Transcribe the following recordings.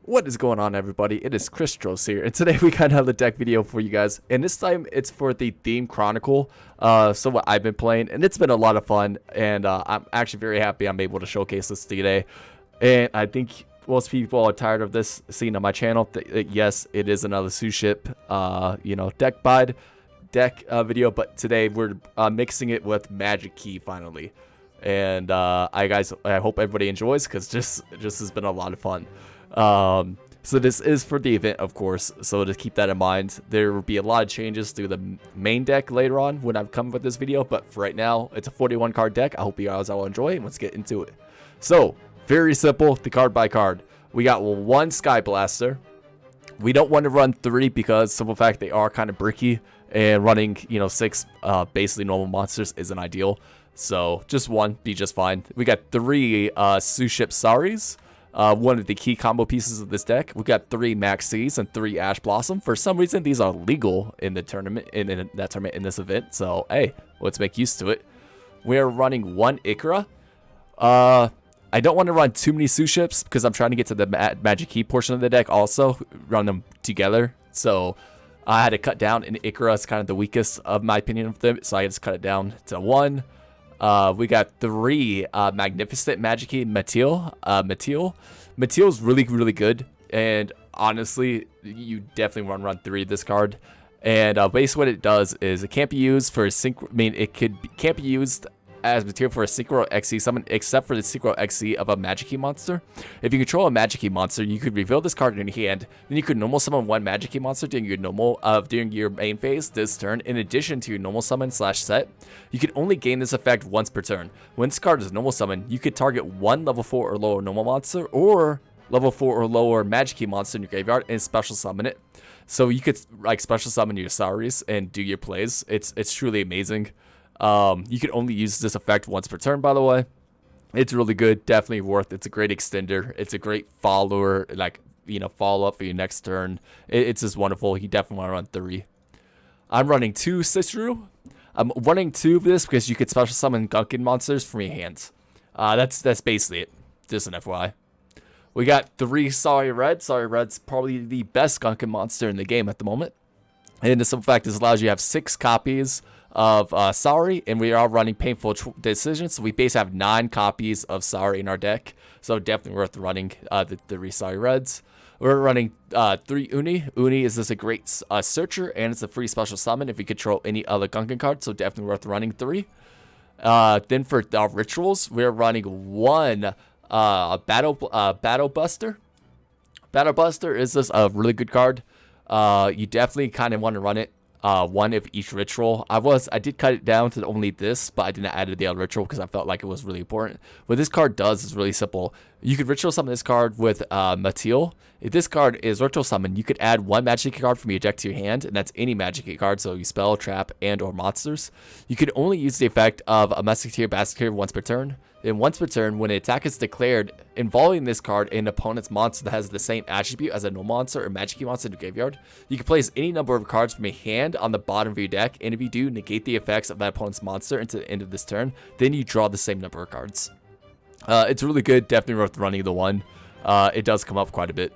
What is going on, everybody? It is Christros here, and today we got another deck video for you guys, and this time it's for the theme Chronicle. So what I've been playing, and it's been a lot of fun, and I'm actually very happy I'm able to showcase this today. And I think most people are tired of this seen on my channel. Yes, it is another Suship, deck video, but today we're mixing it with Magikey finally. And I hope everybody enjoys, because this has been a lot of fun. So this is for the event, of course, so just keep that in mind. There will be a lot of changes to the main deck later on when I've come with this video, but for right now, it's a 41 card deck. I hope you guys all enjoy, and let's get into it. So, very simple, the card by card. We got one Sky Blaster. We don't want to run 3 because simple fact they are kind of bricky, and running 6 basically normal monsters isn't ideal. So just one, be just fine. We got 3 Suship Saris. One of the key combo pieces of this deck. We got 3 Maxies and 3 Ash Blossom. For some reason, these are legal in the tournament, in this event. So hey, let's make use to it. We're running 1 Ikra. I don't want to run too many Suships because I'm trying to get to the Magikey portion of the deck. Also, run them together. So I had to cut down, and Ikra is kind of the weakest of my opinion of them. So I just cut it down to 1. We got 3 Magnificent Magikey Meteil is really good, and honestly, you definitely want to run 3 of this card. And basically what it does is it can't be used for a synchro. I mean, can't be used as material for a Synchro XC summon except for the Synchro XC of a Magikey monster. If you control a Magikey monster, you could reveal this card in your hand. Then you could normal summon 1 Magikey monster during your main phase this turn. In addition to your normal summon / set, you can only gain this effect once per turn. When this card is normal summon, you could target 1 level 4 or lower normal monster or level 4 or lower Magikey monster in your graveyard and special summon it. So you could like special summon your Saris and do your plays. It's truly amazing. You can only use this effect once per turn, by the way. It's really good, definitely worth. It's a great extender. It's a great follower, follow up for your next turn. It's just wonderful. You definitely want to run 3. I'm running 2 Cicero. I'm running 2 of this because you could special summon Gunkin monsters from your hands. That's basically it. Just an FYI. We got 3 Sorry Red. Sorry Red's probably the best Gunkin monster in the game at the moment. And the simple fact this allows you to have 6 copies of Sorry, and we are running Painful Decisions, so we basically have 9 copies of Sorry in our deck, so definitely worth running the 3 Sorry Reds. We're running 3 Uni. Uni is just a great searcher, and it's a free special summon if you control any other Gunkin card, so definitely worth running 3. Then for our rituals, we're running 1 Battle Buster. Battle Buster is just a really good card. You definitely kind of want to run it. 1 of each ritual. I did cut it down to only this, but I didn't add the other ritual because I felt like it was really important. What this card does is really simple. You could ritual summon this card with Meteil. If this card is ritual summon, you could add 1 Magikey card from your deck to your hand, and that's any Magikey card, so you spell, trap, and or monsters. You could only use the effect of a Musketeer Basketeer once per turn. Then once per turn, when an attack is declared involving this card in an opponent's monster that has the same attribute as a normal monster or Magikey monster in your graveyard, you can place any number of cards from a hand on the bottom of your deck, and if you do, negate the effects of that opponent's monster until the end of this turn, then you draw the same number of cards. It's really good, definitely worth running the 1. It does come up quite a bit.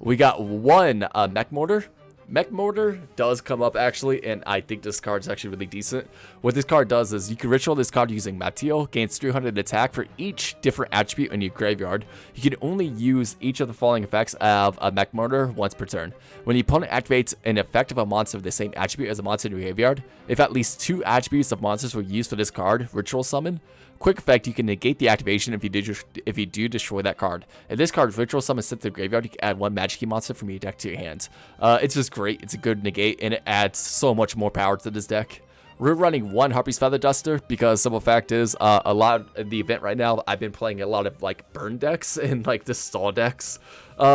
We got 1 Mech Mortar. Mech Mortar does come up actually, and I think this card is actually really decent. What this card does is you can ritual this card using Meteil, gains 300 attack for each different attribute in your graveyard. You can only use each of the following effects of a Mech Mortar once per turn. When the opponent activates an effect of a monster with the same attribute as a monster in your graveyard, if at least 2 attributes of monsters were used for this card, ritual summon. Quick effect, you can negate the activation if you do destroy that card. If this card is ritual summon sent to the graveyard, you can add 1 Magikey monster from your deck to your hands. It's just great. It's a good negate, and it adds so much more power to this deck. We're running 1 Harpy's Feather Duster because simple fact is a lot of the event right now, I've been playing a lot of like burn decks and like the stall decks,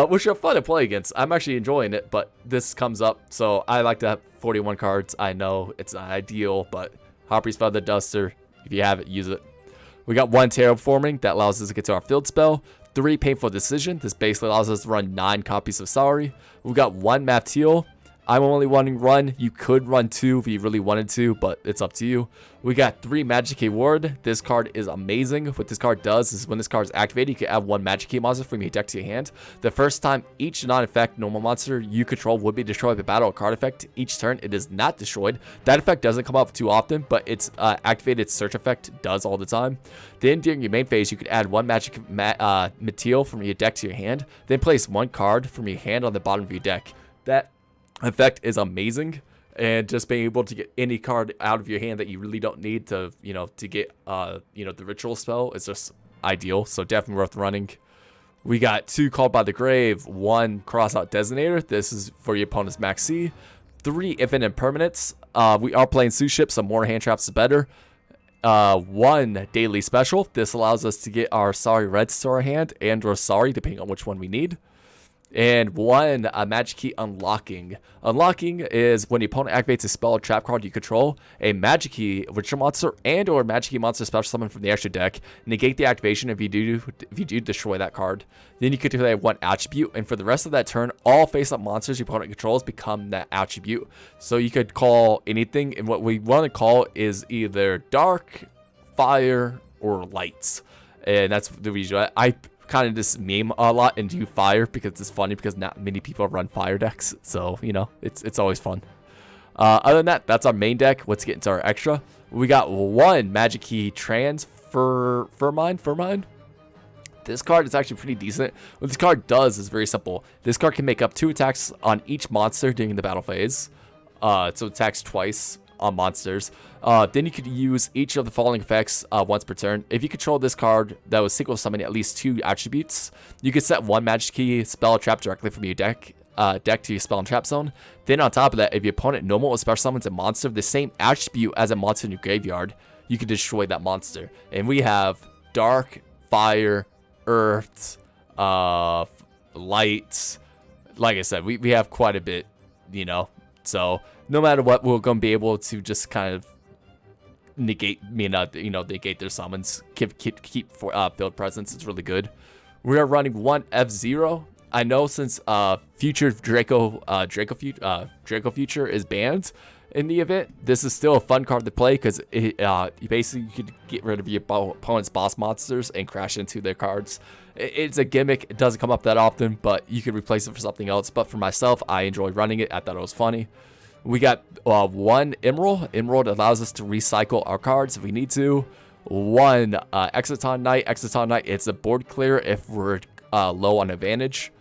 which are fun to play against. I'm actually enjoying it, but this comes up, so I like to have 41 cards. I know it's not ideal, but Harpy's Feather Duster, if you have it, use it. We got 1 Terraforming that allows us to get to our field spell. 3 Painful Decision. This basically allows us to run 9 copies of Sorry. We got 1 Meteil. I'm only running 1. You could run 2 if you really wanted to, but it's up to you. We got 3 Magikey Ward. This card is amazing. What this card does is when this card is activated, you can add 1 Magikey monster from your deck to your hand. The first time each non-effect normal monster you control would be destroyed by battle or card effect. Each turn, it is not destroyed. That effect doesn't come up too often, but its activated search effect does all the time. Then during your main phase, you could add 1 magic material from your deck to your hand. Then place 1 card from your hand on the bottom of your deck. That effect is amazing. And just being able to get any card out of your hand that you really don't need to, to get, the ritual spell is just ideal. So definitely worth running. We got 2 Called by the Grave, 1 Crossout Designator. This is for your opponent's max C. 3 Infinite Permanents. We are playing Suship, so more hand traps is better. 1 Daily Special. This allows us to get our Sorry Reds to our hand and or Sorry, depending on which one we need. And 1 Magikey Unlocking. Unlocking is when the opponent activates a spell or trap card you control, a Magikey ritual monster and or Magikey monster special summon from the extra deck. Negate the activation if you do destroy that card. Then you could declare 1 attribute, and for the rest of that turn, all face-up monsters your opponent controls become that attribute. So you could call anything, and what we want to call is either dark, fire, or lights. And that's the reason I kind of just meme a lot and do fire because it's funny because not many people run fire decks, so it's always fun. Other than that, that's our main deck. Let's get into our extra. We got 1 Magikey Transfermine. This card is actually pretty decent. What this card does is very simple. This card can make up 2 attacks on each monster during the battle phase, so it attacks twice on monsters. Then you could use each of the following effects once per turn. If you control this card that was single summon at least 2 attributes, you could set 1 Magikey spell or trap directly from your deck to your spell and trap zone. Then on top of that, if your opponent normal or special summons a monster of the same attribute as a monster in your graveyard, you can destroy that monster. And we have dark, fire, earth, light. Like I said, we have quite a bit, so no matter what, we're going to be able to just kind of negate their summons, keep field presence. It's really good. We are running 1 F-Zero. I know since Future Draco Future is banned in the event, this is still a fun card to play because you could get rid of your opponent's boss monsters and crash into their cards. It's a gimmick. It doesn't come up that often, but you could replace it for something else. But for myself, I enjoy running it. I thought it was funny. We got 1 Emerald. Emerald allows us to recycle our cards if we need to. 1 Exciton Knight. Exciton Knight, it's a board clear if we're low on advantage.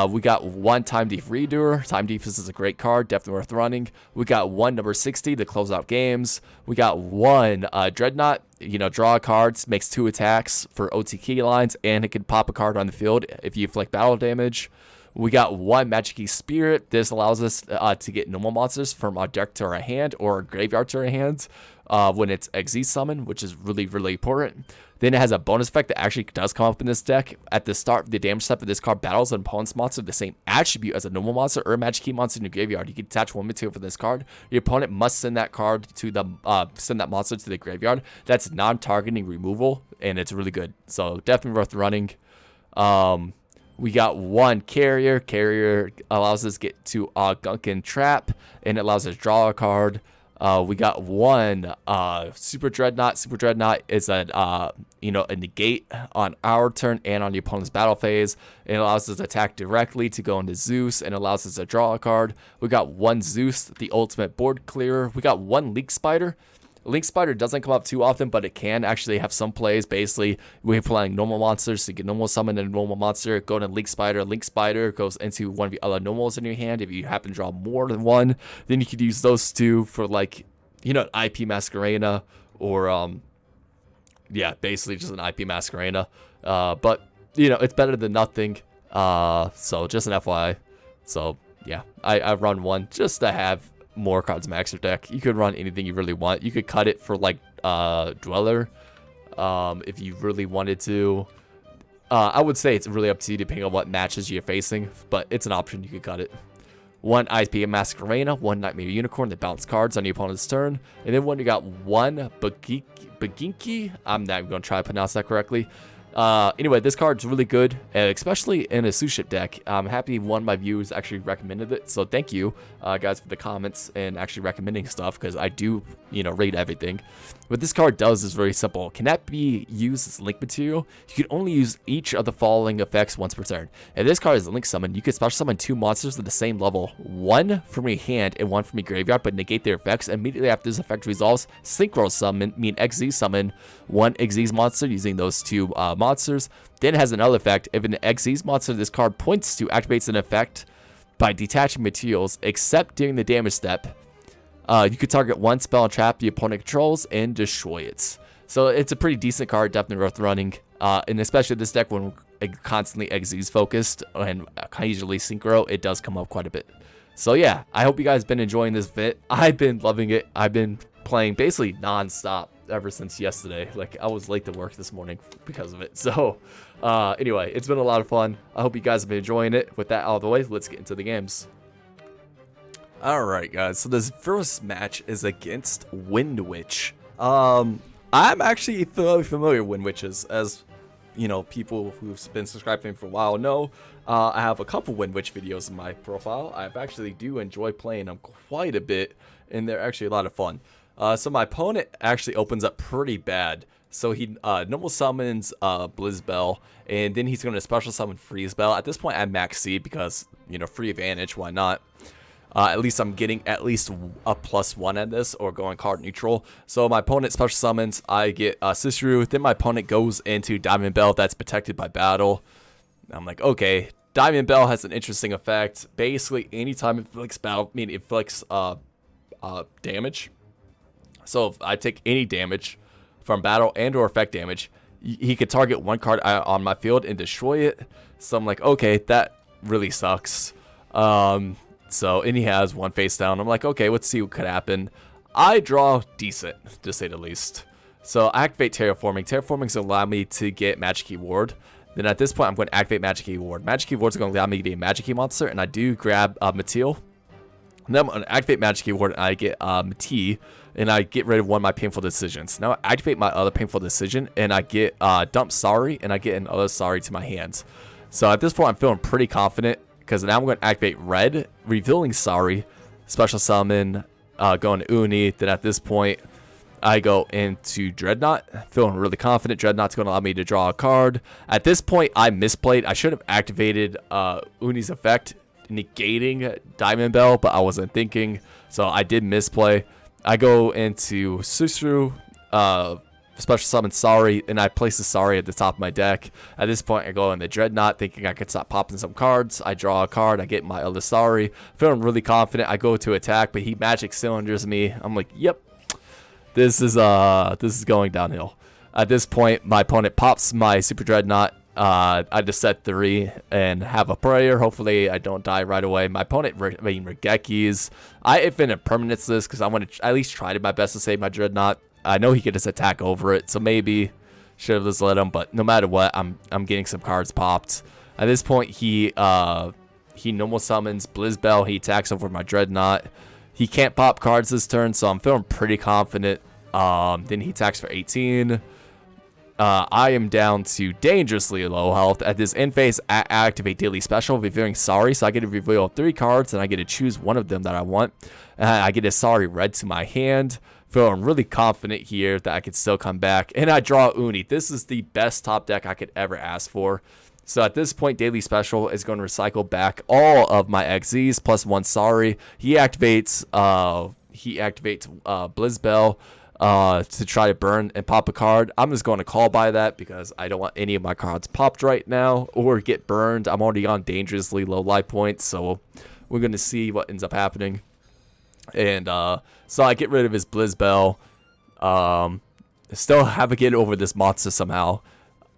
We got 1 Time Thief Redoer. Time Thief is a great card, definitely worth running. We got 1 number 60 to close out games. We got 1 Dreadnought. Draw cards, makes 2 attacks for OT key lines, and it can pop a card on the field if you inflict battle damage. We got 1 Magikey Spirit. This allows us to get normal monsters from our deck to our hand or our graveyard to our hands when it's XZ summon, which is really, really important. Then it has a bonus effect that actually does come up in this deck. At the start of the damage step of this card, battles an opponent's monster of the same attribute as a normal monster or a Magikey monster in your graveyard. You can attach 1 material for this card. Your opponent must send that card to the send that monster to the graveyard. That's non-targeting removal, and it's really good. So definitely worth running. We got 1 Carrier. Carrier allows us to get to Gunkin Trap, and it allows us to draw a card. We got 1 Super Dreadnought. Super Dreadnought is a negate on our turn and on the opponent's battle phase. It allows us to attack directly to go into Zeus, and allows us to draw a card. We got 1 Zeus, the ultimate board clearer. We got 1 Leak Spider. Link Spider doesn't come up too often, but it can actually have some plays. Basically, we're playing normal monsters to get normal summon a normal monster. Go to Link Spider. Link Spider goes into one of the other normals in your hand. If you happen to draw more than 1, then you could use those 2 for IP Masquerena or basically just an IP Masquerena. But it's better than nothing. So just an FYI. So yeah, I run 1 just to have more cards in my extra deck. You could run anything you really want. You could cut it for Dweller if you really wanted to. I would say it's really up to you depending on what matches you're facing, but it's an option. You could cut it. 1 ISP Masquerena, 1 Nightmare Unicorn that bounce cards on your opponent's turn, and then when you got 1 Magikey, I'm not even going to try to pronounce that correctly. Anyway, this card's really good, especially in a Suship deck. I'm happy one of my viewers actually recommended it, so thank you, guys, for the comments and actually recommending stuff, because I do, rate everything. What this card does is very simple. Cannot be used as link material. You can only use each of the following effects once per turn. If this card is a link summon, you can special summon 2 monsters at the same level, one from your hand and one from your graveyard, but negate their effects. Immediately after this effect resolves, synchro summon, XZ summon 1 XZ monster using those 2 monsters. Then it has another effect. If an XZ monster this card points to activates an effect by detaching materials, except during the damage step, you could target 1 spell and trap the opponent controls and destroy it. So it's a pretty decent card, definitely worth running. And especially this deck when constantly XZ's focused and usually synchro, it does come up quite a bit. So yeah, I hope you guys been enjoying this vid. I've been loving it. I've been playing basically non-stop ever since yesterday. Like, I was late to work this morning because of it. So anyway, it's been a lot of fun. I hope you guys have been enjoying it. With that out of the way, let's get into the games. Alright guys, so this first match is against Wind Witch. I'm actually fairly familiar with Wind Witches, as people who've been subscribing for a while know. I have a couple Wind Witch videos in my profile. I actually do enjoy playing them quite a bit, and they're actually a lot of fun. So my opponent actually opens up pretty bad. So he normal summons Blizzbell, and then he's going to special summon Freezebell. At this point, I'm max C because, free advantage, why not? At least I'm getting at least a +1 at this, or going card neutral. So my opponent special summons, I get Suship, then my opponent goes into Diamond Bell that's protected by battle. I'm like, okay, Diamond Bell has an interesting effect. Basically, anytime it inflicts battle, it inflicts damage. So if I take any damage from battle and or effect damage, he could target 1 card on my field and destroy it. So I'm like, okay, that really sucks. So, and he has 1 face down. I'm like, okay, let's see what could happen. I draw decent, to say the least. So I activate Terraforming. Terraforming is going to allow me to get Magikey Ward. Then at this point, I'm going to activate Magikey Ward. Magikey Ward is going to allow me to get a Magikey monster, and I do grab Mateel. And then I'm going to activate Magikey Ward, and I get Matee, and I get rid of 1 of my painful decisions. Now I activate my other painful decision, and I get Dump Sorry, and I get another Sorry to my hands. So at this point, I'm feeling pretty confident, because now I'm going to activate Red, revealing Sorry, special summon, going to Uni. Then at this point, I go into Dreadnought, feeling really confident. Dreadnought's going to allow me to draw a card. At this point, I misplayed. I should have activated Uni's effect, negating Diamond Bell, but I wasn't thinking, so I did misplay. I go into Suship, special summon Sorry, and I place the Sorry at the top of my deck. At this point, I go in the Dreadnought, thinking I could stop popping some cards. I draw a card, I get my other Sorry, feeling really confident. I go to attack, but he magic cylinders me. I'm like, yep, this is going downhill. At this point, my opponent pops my Super Dreadnought. I just set 3 and have a prayer. Hopefully, I don't die right away. My opponent, Magikey's. I infinite permanence this because I want to at least try my best to save my Dreadnought. I know he could just attack over it, so maybe should have just let him. But no matter what, I'm getting some cards popped. At this point, he normal summons Blizzbell. He attacks over my Dreadnought. He can't pop cards this turn, so I'm feeling pretty confident. Then he attacks for 18. I am down to dangerously low health. At this end phase, I activate Daily Special, revealing Sorry. So I get to reveal 3 cards, and I get to choose one of them that I want. I get a Sorry Red to my hand. Feeling really confident here that I could still come back. And I draw Uni. This is the best top deck I could ever ask for. So at this point, Daily Special is going to recycle back all of my XZs plus 1 Sorry. He activates Blizzbell to try to burn and pop a card. I'm just going to call by that because I don't want any of my cards popped right now or get burned. I'm already on dangerously low life points, so we're going to see what ends up happening. And so I get rid of his Blizzbell. Still have to get over this monster somehow.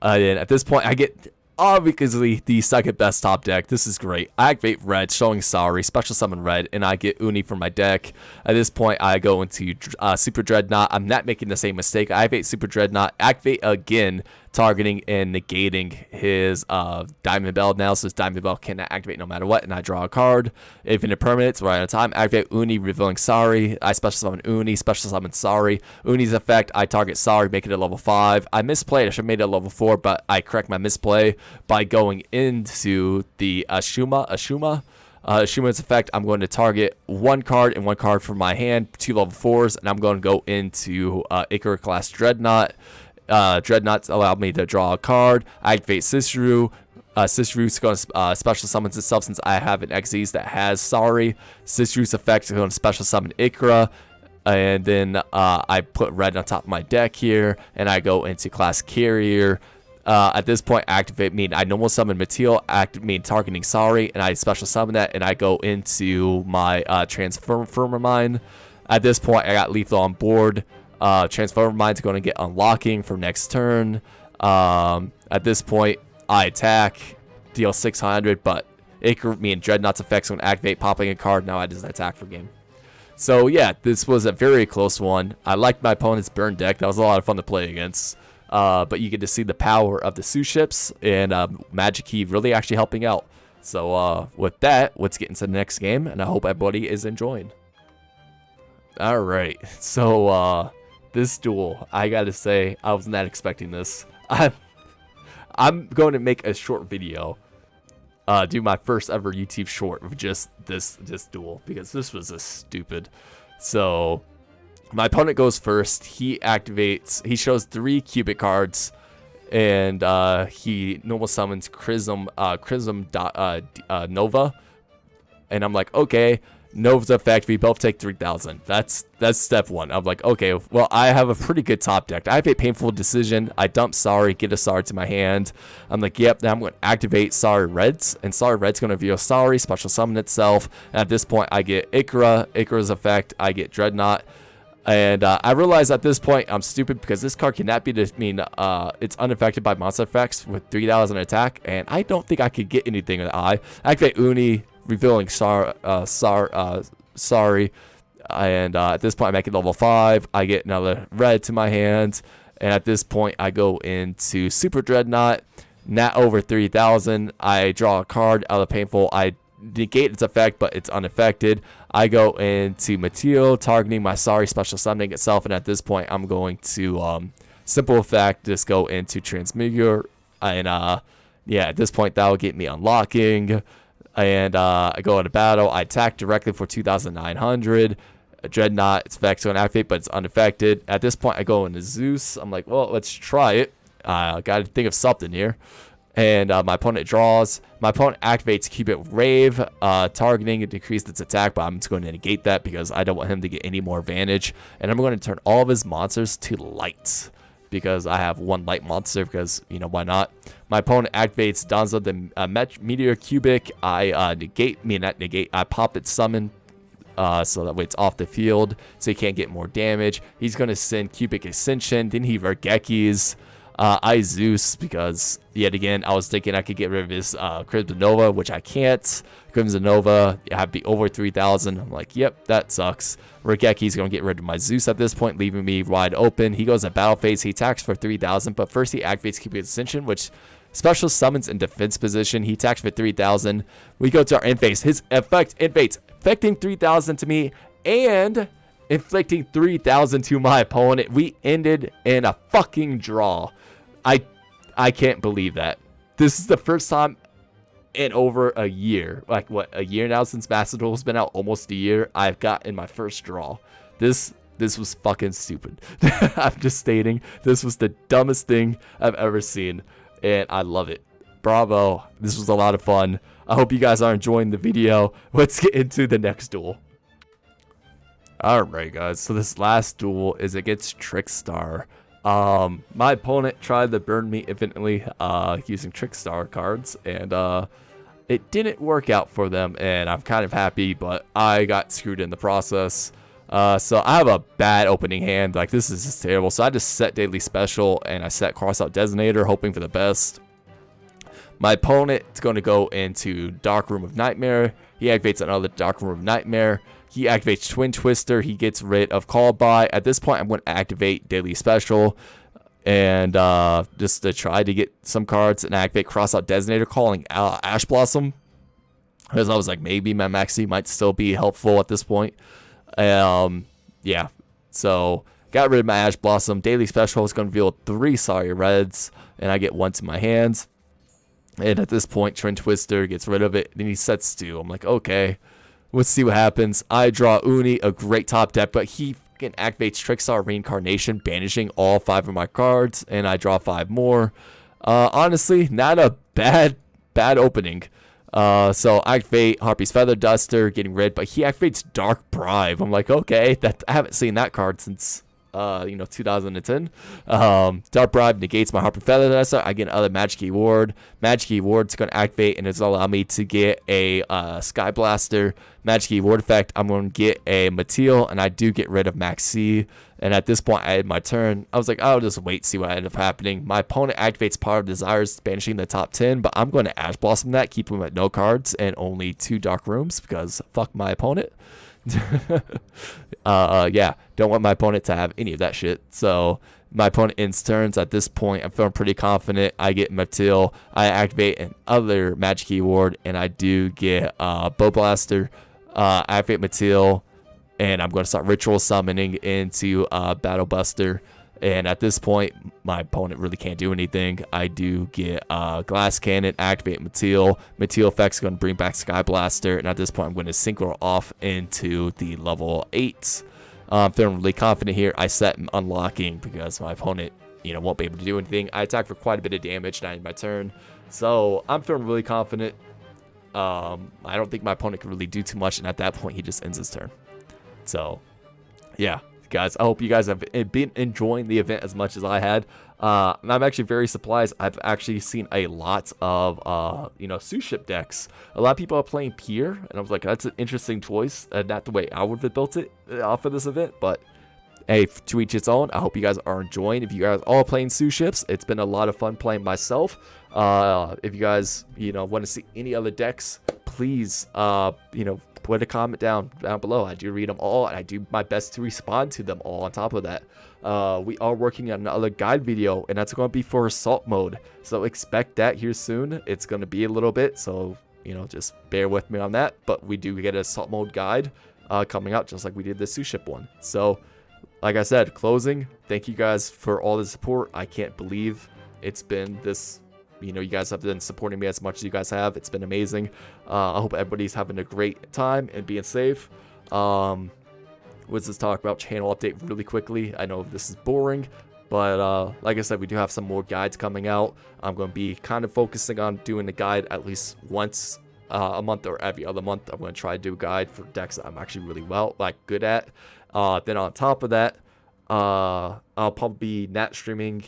And at this point, I get obviously the second best top deck. This is great. I activate Red, showing Sorry, special summon Red, and I get Uni from my deck. At this point, I go into Super Dreadnought. I'm not making the same mistake. I activate Super Dreadnought, activate again. targeting and negating his Diamond Bell now, so his Diamond Bell cannot activate no matter what, and I draw a card. Infinite permanents, right on time. Activate Uni, revealing Sari. I special summon Uni, special summon Sari. Uni's effect, I target Sari, make it a level 5. I misplayed, I should have made it a level 4, but I correct my misplay by going into the Shuma's effect. I'm going to target one card and one card from my hand, 2 level 4s, and I'm going to go into Ikora class Dreadnought. Dreadnoughts allow me to draw a card. I activate Ciceru. Ciceru's going to special summons itself since I have an Xyz that has Sari. Ciceru's effect is going to special summon Ikora. And then I put red on top of my deck here, and I go into class Carrier. At this point, activate I normal summon Mateel, targeting Sari, and I special summon that, and I go into my Transformer Mine. At this point, I got lethal on board. Transformer Mine's going to get unlocking for next turn. At this point, I attack, deal 600, but Dreadnought's effect's going to activate, popping a card. Now I just attack for game. So yeah, this was a very close one. I liked my opponent's burn deck. That was a lot of fun to play against. But you get to see the power of the Suships and Magikey really actually helping out. So with that, let's get into the next game, and I hope everybody is enjoying. Alright, so this duel, I gotta say, I was not expecting this. I'm going to make a short video, do my first ever YouTube short of just this duel, because this was just stupid. So my opponent goes first. He shows 3 cubic cards, and he normal summons Chrism Nova, and I'm like, okay, Nova's effect, we both take 3,000. That's step 1. I'm like, okay, well, I have a pretty good top deck. I have a painful decision. I dump Sari, get a Sari to my hand. I'm like, yep, now I'm going to activate Sari Reds, and Sari Red's going to reveal Sari, special summon itself, and at this point, I get Ikora's effect, I get Dreadnought. And I realize at this point I'm stupid because this card cannot be it's unaffected by monster effects with 3,000 attack, and I don't think I could get anything with I activate Uni, revealing Sari, and at this point I make it level 5. I get another red to my hand, and at this point I go into Super Dreadnought, not over 3,000. I draw a card out of painful. I negate its effect, but it's unaffected. I go into Mateel, targeting my Sari, special summoning itself, and at this point I'm going to simple effect, just go into Transmigure, and yeah, at this point that will get me unlocking, and I go into battle. I attack directly for 2,900. Dreadnought, its effect's going to activate, but it's unaffected. At this point I go into Zeus. I'm like, well, let's try it. Gotta think of something here. And my opponent draws. My opponent activates Cubic Rave, targeting and decrease its attack, but I'm just going to negate that because I don't want him to get any more advantage. And I'm going to turn all of his monsters to lights because I have 1 light monster because, you know, why not? My opponent activates Danzo, the Meteor Cubic. I I pop its summon. So that way it's off the field, so he can't get more damage. He's going to send Cubic Ascension, then he Vergekis. I Zeus because, yet again, I was thinking I could get rid of his Crimson Nova, which I can't. Crimson Nova, I have to be over 3,000. I'm like, yep, that sucks. Regeki's going to get rid of my Zeus at this point, leaving me wide open. He goes to battle phase. He attacks for 3,000, but first he activates Cubic Ascension, which special summons in defense position. He attacks for 3,000. We go to our end phase. His effect invades, affecting 3,000 to me, and inflicting 3,000 to my opponent. We ended in a fucking draw. I can't believe that. This is the first time in over a year, like what, a year now since Master Duel's been out, almost a year, I've gotten my first draw. This was fucking stupid. I'm just stating, this was the dumbest thing I've ever seen, and I love it. Bravo. This was a lot of fun. I hope you guys are enjoying the video. Let's get into the next duel. Alright guys, so this last duel is against Trickstar. My opponent tried to burn me infinitely using Trickstar cards, and it didn't work out for them, and I'm kind of happy, but I got screwed in the process. So I have a bad opening hand. Like, this is just terrible. So I just set Daily Special, and I set Crossout Designator, hoping for the best. My opponent is going to go into Dark Room of Nightmare. He activates another Dark Room of Nightmare. He activates Twin Twister. He gets rid of Call By. At this point, I'm going to activate Daily Special. and just to try to get some cards and activate Crossout Designator, calling Ash Blossom, because I was like, maybe my Maxi might still be helpful at this point. Yeah, so got rid of my Ash Blossom. Daily Special is going to reveal 3 Sorry Reds, and I get 1 to my hands. And at this point, Trend Twister gets rid of it, and he sets 2. I'm like, okay, let's see what happens. I draw Uni, a great top deck, but he activates Trickstar Reincarnation, banishing all 5 of my cards, and I draw 5 more. Honestly, not a bad opening. So I activate Harpy's Feather Duster, getting rid, but he activates Dark Bribe. I'm like, okay, I haven't seen that card since 2010. Dark Bribe negates my Harpy Feather Duster. I get another Magikey Ward. Magikey Ward's going to activate, and it's going to allow me to get a Sky Blaster. Magikey Ward effect, I'm going to get a Mateel, and I do get rid of Maxi. And at this point, I had my turn. I was like, I'll just wait, see what ended up happening. My opponent activates Power of Desires, banishing the top 10, but I'm going to Ash Blossom that, keep him at no cards and only 2 Dark Rooms, because fuck my opponent. Yeah, don't want my opponent to have any of that shit. So my opponent ends turns. At this point, I'm feeling pretty confident. I get Mateel, I activate another Magikey Ward, and I do get Bow Blaster. Activate Mateel, and I'm going to start Ritual Summoning into Battle Buster. And at this point, my opponent really can't do anything. I do get Glass Cannon, activate Mateel. Mateel effect's going to bring back Sky Blaster. And at this point, I'm going to synchro off into the level 8. I'm feeling really confident here. I set unlocking because my opponent, won't be able to do anything. I attack for quite a bit of damage, and I end my turn. So I'm feeling really confident. I don't think my opponent can really do too much, and at that point, he just ends his turn. So, yeah. Guys, I hope you guys have been enjoying the event as much as I had. And I'm actually very surprised. I've actually seen a lot of, Suship decks. A lot of people are playing Pier, and I was like, that's an interesting choice. Not the way I would have built it for this event, but hey, to each its own. I hope you guys are enjoying. If you guys are playing Suships, it's been a lot of fun playing myself. If you guys, want to see any other decks, please, put a comment down below. I do read them all, and I do my best to respond to them all. On top of that, we are working on another guide video, and that's going to be for Assault Mode. So expect that here soon. It's going to be a little bit, so just bear with me on that. But we do get an Assault Mode guide coming out, just like we did the Suship one. So, like I said, closing. Thank you guys for all the support. I can't believe it's been this. You guys have been supporting me as much as you guys have. It's been amazing. I hope everybody's having a great time and being safe. Let's just talk about channel update really quickly. I know this is boring, but like I said, we do have some more guides coming out. I'm going to be kind of focusing on doing the guide at least once a month or every other month. I'm going to try to do a guide for decks that I'm actually really good at. Then on top of that, I'll probably be making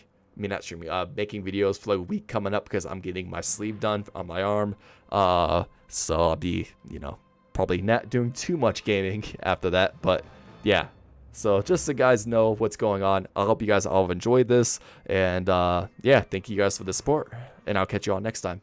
videos for a week coming up because I'm getting my sleeve done on my arm. So I'll be, probably not doing too much gaming after that. But yeah, so just so you guys know what's going on. I hope you guys all have enjoyed this. And yeah, thank you guys for the support. And I'll catch you all next time.